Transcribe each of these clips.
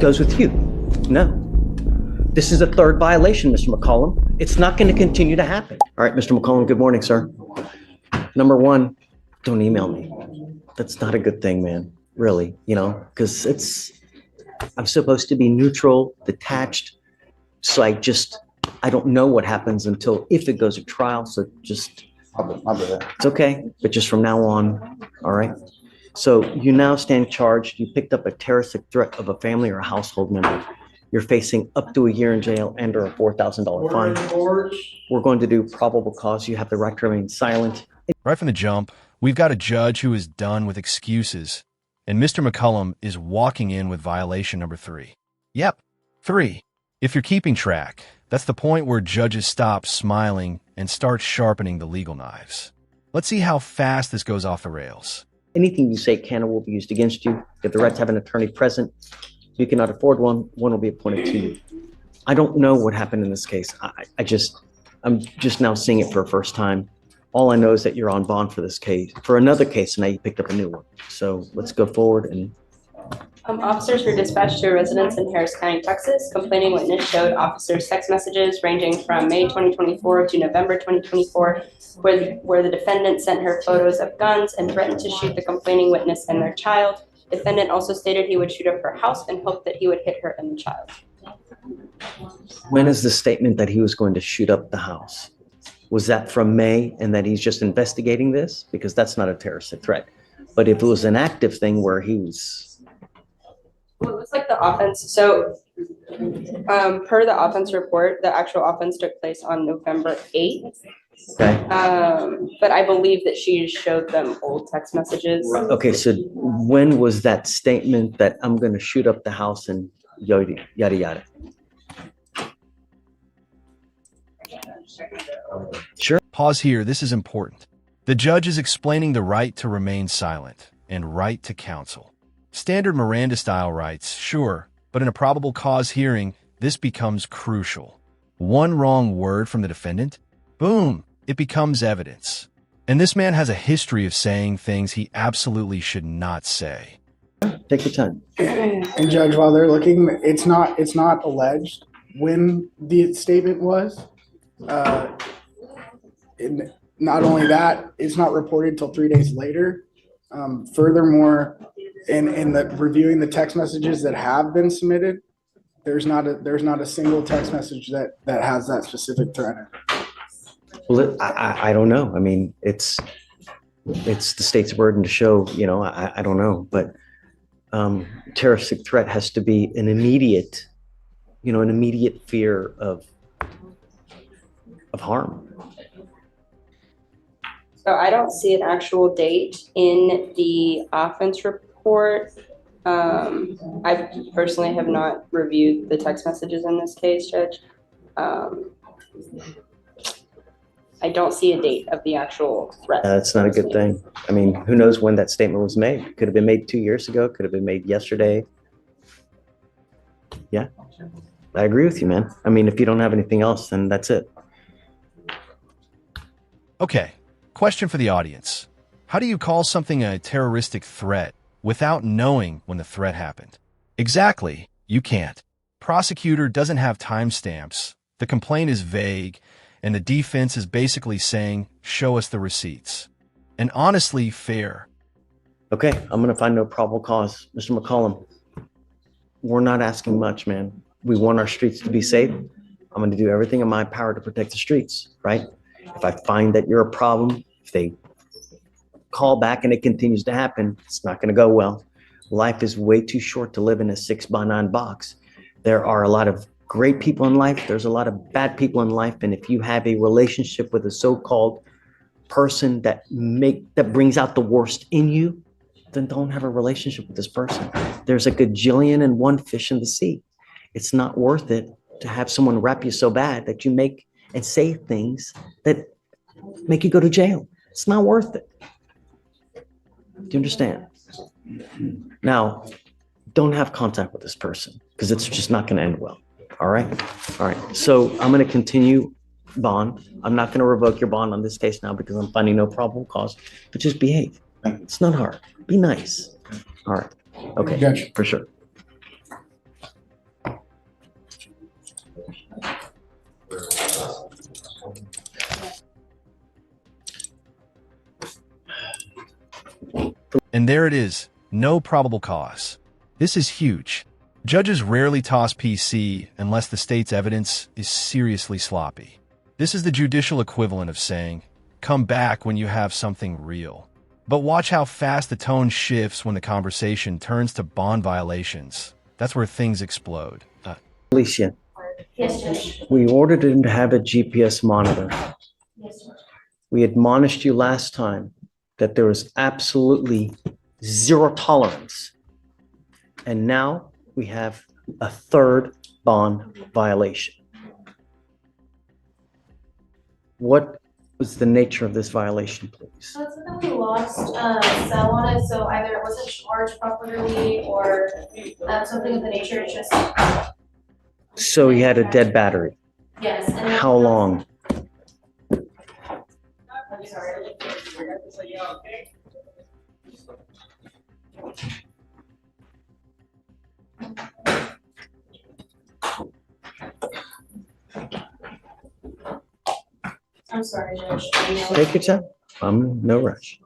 goes with you. No. This is a third violation, Mr. McCollum. It's not going to continue to happen. All right, Mr. McCollum, good morning, sir. Number one, don't email me. That's not a good thing, man. Really, because I'm supposed to be neutral, detached. So I don't know what happens until if it goes to trial. So just, it's okay. But just from now on, all right? So you now stand charged. You picked up a terroristic threat of a family or a household member. You're facing up to a year in jail and or a $4,000 fine. We're going to do probable cause. You have the right to remain silent. Right from the jump, we've got a judge who is done with excuses, and Mr. McCollum is walking in with violation number 3. Yep, 3. If you're keeping track, that's the point where judges stop smiling and start sharpening the legal knives. Let's see how fast this goes off the rails. Anything you say can or will be used against you. You have the right to have an attorney present. If you cannot afford one, one will be appointed to you. I don't know what happened in this case. I'm just now seeing it for the first time. All I know is that you're on bond for this case, for another case, and now you picked up a new one. So let's go forward and. Officers were dispatched to a residence in Harris County, Texas. Complaining witness showed officers text messages ranging from May 2024 to November 2024, where the defendant sent her photos of guns and threatened to shoot the complaining witness and their child. Defendant also stated he would shoot up her house and hoped that he would hit her and the child. When is the statement that he was going to shoot up the house? Was that from May and that he's just investigating this? Because that's not a terroristic threat. But if it was an active thing where he was... Well, it looks like the offense. So per the offense report, the actual offense took place on November 8th. Okay. But I believe that she showed them old text messages. Okay, so when was that statement that I'm going to shoot up the house and yada, yada, yada? Sure. Pause here. This is important. The judge is explaining the right to remain silent and right to counsel. Standard Miranda-style rights, sure, but in a probable cause hearing, this becomes crucial. One wrong word from the defendant, boom, it becomes evidence. And this man has a history of saying things he absolutely should not say. Take your time. And Judge, while they're looking, it's not alleged when the statement was. And not only that, it's not reported till 3 days later. Furthermore, in the reviewing the text messages that have been submitted, there's not a single text message that has that specific threat in it. Well, I don't know. I mean, it's the state's burden to show, I don't know, but terroristic threat has to be an immediate fear of harm. So I don't see an actual date in the offense report. I personally have not reviewed the text messages in this case, Judge. I don't see a date of the actual threat. That's not a good thing. I mean, who knows when that statement was made? Could have been made 2 years ago. Could have been made yesterday. Yeah, I agree with you, man. I mean, if you don't have anything else, then that's it. Okay, question for the audience. How do you call something a terroristic threat without knowing when the threat happened? Exactly, you can't. Prosecutor doesn't have timestamps. The complaint is vague. And the defense is basically saying, show us the receipts. And honestly, fair. Okay, I'm going to find no probable cause. Mr. McCollum, we're not asking much, man. We want our streets to be safe. I'm going to do everything in my power to protect the streets, right? If I find that you're a problem, if they call back and it continues to happen, it's not going to go well. Life is way too short to live in a 6x9 box. There are a lot of great people in life. There's a lot of bad people in life. And if you have a relationship with a so-called person that brings out the worst in you, then don't have a relationship with this person. There's a gajillion and one fish in the sea. It's not worth it to have someone rap you so bad that you make and say things that make you go to jail. It's not worth it. Do you understand? Now, don't have contact with this person because it's just not going to end well. All right. All right. So I'm going to continue bond. I'm not going to revoke your bond on this case now because I'm finding no probable cause, but just behave. It's not hard. Be nice. All right. Okay. Judge. For sure. And there it is, no probable cause. This is huge. Judges rarely toss PC unless the state's evidence is seriously sloppy. This is the judicial equivalent of saying, come back when you have something real. But watch how fast the tone shifts when the conversation turns to bond violations. That's where things explode. Felicia, Yes, Judge. we ordered him to have a GPS monitor. Yes, Judge. We admonished you last time that there was absolutely zero tolerance. And now we have a third bond violation. What was the nature of this violation, please? So it's that we lost cell on it, so either it wasn't charged properly or something of the nature, it's just, So he had a dead battery. yes. And then- How long? I'm sorry. I'm sorry, Judge. Take your time. I'm in no rush.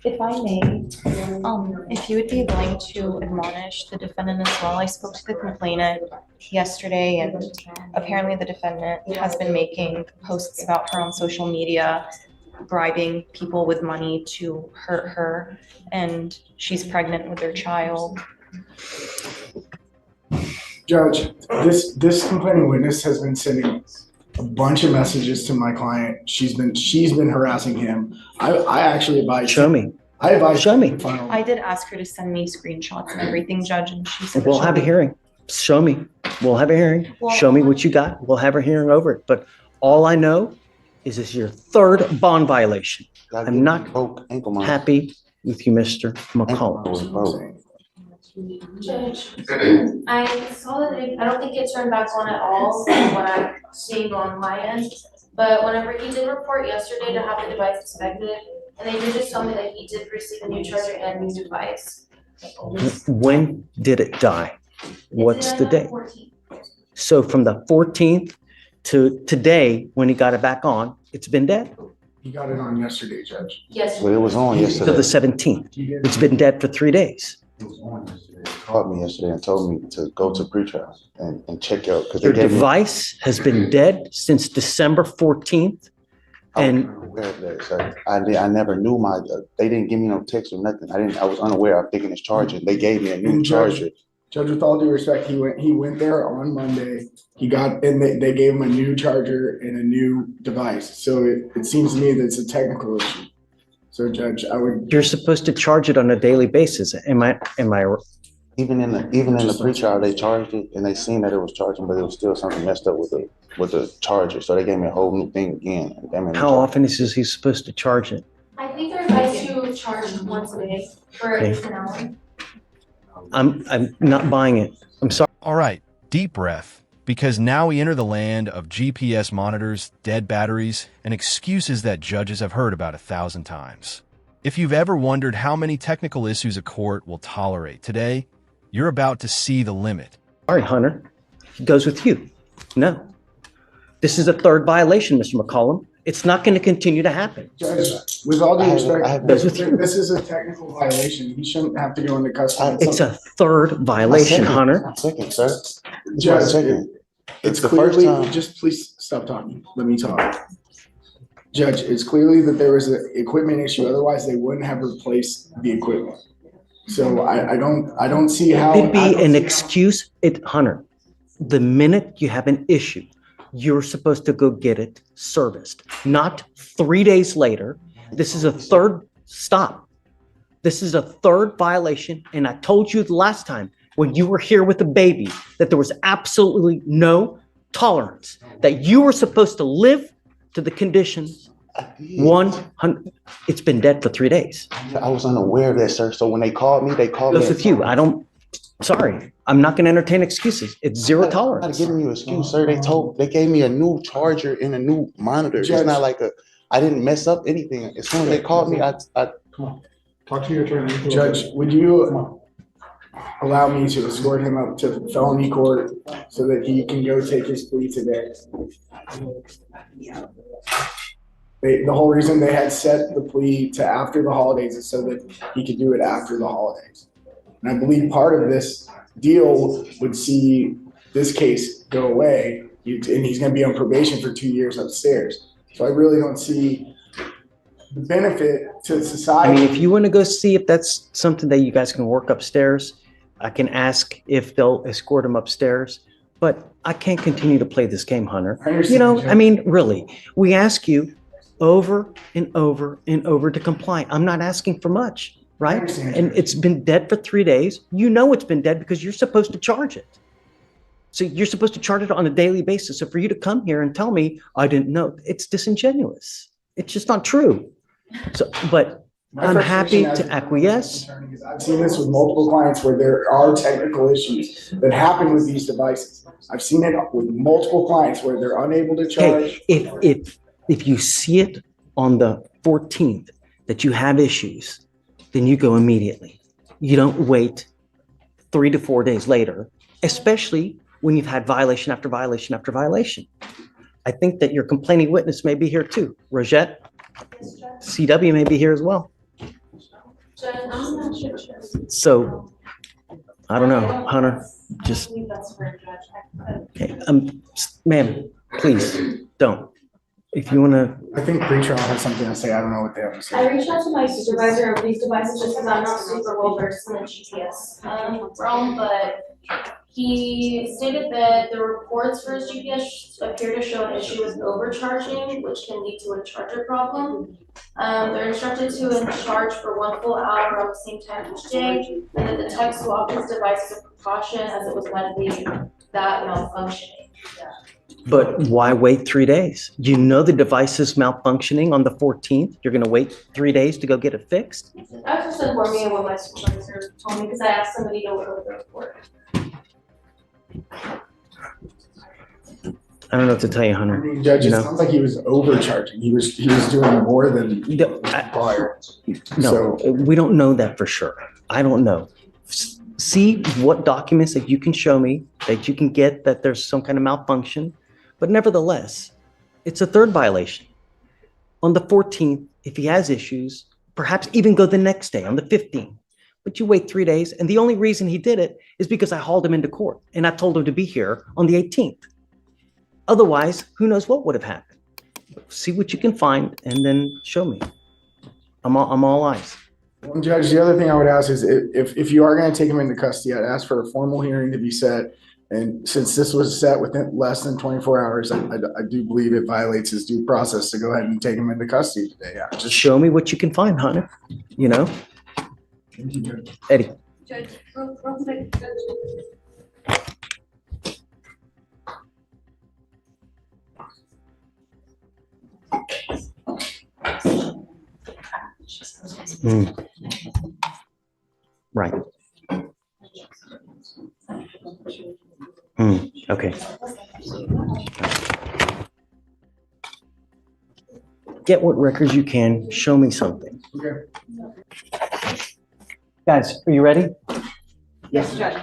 If I may, if you would be willing to admonish the defendant as well. I spoke to the complainant yesterday, and apparently the defendant has been making posts about her on social media, bribing people with money to hurt her, and she's pregnant with their child. Judge, this complaining witness has been sending a bunch of messages to my client. She's been harassing him. I actually advise. Show me. I advise. Show me. Final. I did ask her to send me screenshots and everything, Judge, and she said that We'll she'll have a be- hearing. Show me. We'll have a hearing. Well- Show me what you got. We'll have a hearing over it. But all I know is this is your third bond violation. I'm not broke ankle monitor. Happy with you, Mr. McCollum. was broke. Judge, I saw that I don't think it turned back on at all from what I'm seeing on my end. But whenever he did report yesterday to have the device inspected, and they did just tell me that he did receive a new charger and new device. When did it die? What's It's the on the date? 14th. So from the 14th to today, when he got it back on, it's been dead. He got it on yesterday, Judge. Yes. Well, it was on To yesterday. the 17th. He did. It's been dead for 3 days. It was on yesterday. They called me yesterday and told me to go to pretrial and check out because they Your gave me. device has been dead since December 14th. I and- was unaware of that, sir. I never knew they didn't give me no text or nothing. I was unaware of thinking it's charging. They gave me a new And Judge- charger. Judge, with all due respect, he went there on Monday. They gave him a new charger and a new device. So it seems to me that it's a technical issue. So Judge, I would. You're supposed to charge it on a daily basis. Am I Even in the pretrial, they charged it and they seen that it was charging, but it was still something messed up with the charger. So they gave me a whole new thing again. How often is he supposed to charge it? I think they're advised to charge once a day for at Okay. least an hour. I'm not buying it. I'm sorry. All right, deep breath, because now we enter the land of GPS monitors, dead batteries, and excuses that judges have heard about 1,000 times. If you've ever wondered how many technical issues a court will tolerate today, you're about to see the limit. Sorry, Hunter. It goes with you. No. This is a third violation, Mr. McCollum. It's not going to continue to happen. Judge, with all due I respect, have- Those with you. this is a technical violation. He shouldn't have to go into custody. It's a third violation, Hunter. My second, sir. It's my Judge, second. It's the first clearly, time. just please stop talking. Let me talk. Judge, it's clearly that there was an equipment issue. Otherwise, they wouldn't have replaced the equipment. So I don't see how. It'd I be don't an see how- excuse. Hunter, the minute you have an issue, you're supposed to go get it serviced, not 3 days later. This is a third stop. This is a third violation. And I told you the last time when you were here with the baby that there was absolutely no tolerance, that you were supposed to live to the conditions. 100. It's been dead for 3 days. I was unaware of that, sir. So when they called me, Goes with you. Sorry, I'm not going to entertain excuses. It's zero I'm not tolerance. giving you an excuse, sir. They gave me a new charger and a new monitor. Judge. It's not like I didn't mess up anything. As soon as they called me, I Come on. Talk to your attorney. Judge, would you allow me to escort him up to felony court so that he can go take his plea today? The whole reason they had set the plea to after the holidays is so that he could do it after the holidays. And I believe part of this deal would see this case go away, and he's going to be on probation for 2 years upstairs. So I really don't see the benefit to society. I mean, if you want to go see if that's something that you guys can work upstairs, I can ask if they'll escort him upstairs. But I can't continue to play this game, Hunter. I understand, You know, Judge. I mean, really, we ask you over and over and over to comply. I'm not asking for much, I right? understand, And Judge. it's been dead for 3 days. You know it's been dead because you're supposed to charge it. So you're supposed to charge it on a daily basis. So for you to come here and tell me I didn't know, it's disingenuous. It's just not true. So, but My I'm happy frustration as to a acquiesce. attorney is I've seen this with multiple clients where there are technical issues that happen with these devices. I've seen it with multiple clients where they're unable to charge. Okay, if you see it on the 14th that you have issues, then you go immediately. You don't wait 3 to 4 days later, especially when you've had violation after violation after violation. I think that your complaining witness may be here too. Rosette, CW may be here as well. Judge, I'm not sure. So, I don't know, Hunter, just, I believe that's fair, Judge. okay, ma'am, please, don't. If you wanna, I think pretrial has something to say. I don't know what they have to I say. reached out to my supervisor of these devices just because I'm not super well versed in the GPS realm, but he stated that the reports for his GPS appear to show an issue with overcharging, which can lead to a charger problem. They're instructed to charge for 1 full hour at the same time each day, and that the tech swapped his device as a precaution as it was likely that malfunctioning. but why wait 3 days? You know the device is malfunctioning on the 14th. You're gonna wait 3 days to go get it fixed? I was just informing you what my supervisor told me because I asked somebody to look over the report. I don't know what to tell you, I Hunter. mean, Judge, You it know? sounds like he was overcharging. He was doing more than prior. No, we don't know that for sure. I don't know. See what documents that you can show me that you can get that there's some kind of malfunction. But nevertheless, it's a third violation. On the 14th, if he has issues, perhaps even go the next day on the 15th. But you wait 3 days, and the only reason he did it is because I hauled him into court and I told him to be here on the 18th. Otherwise, who knows what would have happened. See what you can find and then show me. I'm all eyes. Well, Judge, the other thing I would ask is if you are going to take him into custody, I'd ask for a formal hearing to be set. And since this was set within less than 24 hours, I do believe it violates his due process to go ahead and take him into custody today. Yeah, Just show me what you can find, Hunter. You know, thank you, Judge. Eddie. Judge, real quick, Judge. Right. Okay. Get what records you can. Show me something. Okay. Guys, are you ready? Yes, Judge.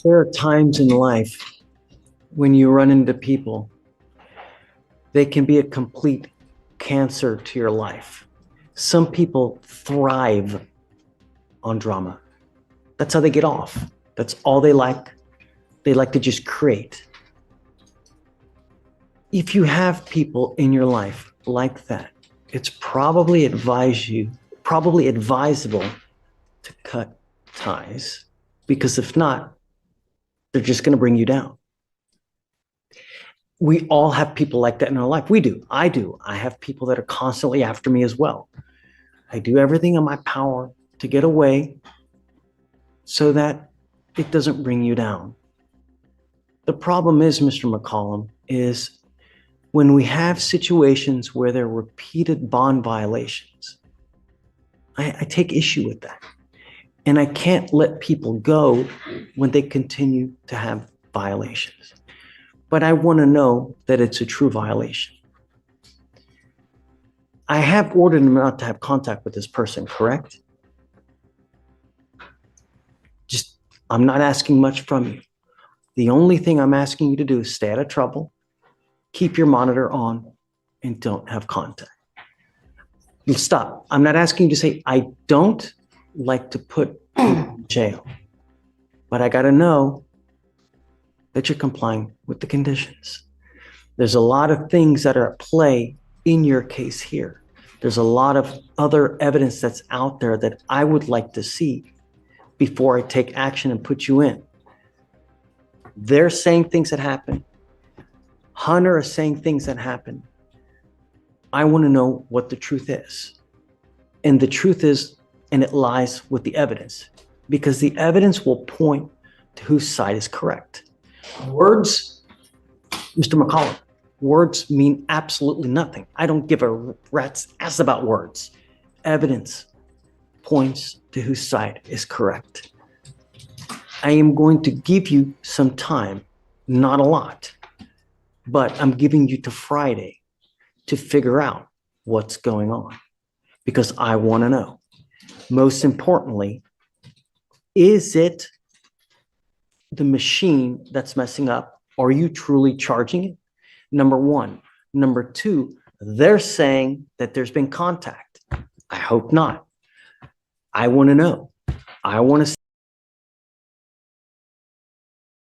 There are times in life when you run into people, they can be a complete cancer to your life. Some people thrive on drama. That's how they get off. That's all they like. They like to just create. If you have people in your life like that, it's probably advisable to cut ties, because if not, they're just going to bring you down. We all have people like that in our life. We do. I do. I have people that are constantly after me as well. I do everything in my power to get away so that it doesn't bring you down. The problem is, Mr. McCollum, is when we have situations where there are repeated bond violations, I take issue with that. And I can't let people go when they continue to have violations. But I want to know that it's a true violation. I have ordered him not to have contact with this person, correct? Just, I'm not asking much from you. The only thing I'm asking you to do is stay out of trouble, keep your monitor on, and don't have contact. And stop. I'm not asking you to say, I don't like to put you in jail, but I got to know that you're complying with the conditions. There's a lot of things that are at play in your case here. There's a lot of other evidence that's out there that I would like to see before I take action and put you in. They're saying things that happen. Hunter is saying things that happen. I want to know what the truth is. And the truth is, and it lies with the evidence, because the evidence will point to whose side is correct. Words, Mr. McCollum, words mean absolutely nothing. I don't give a rat's ass about words. Evidence points to whose side is correct. I am going to give you some time, not a lot, but I'm giving you to Friday to figure out what's going on, because I want to know. Most importantly, is it the machine that's messing up? Are you truly charging it? Number one. Number two, they're saying that there's been contact. I hope not. I want to know. I want to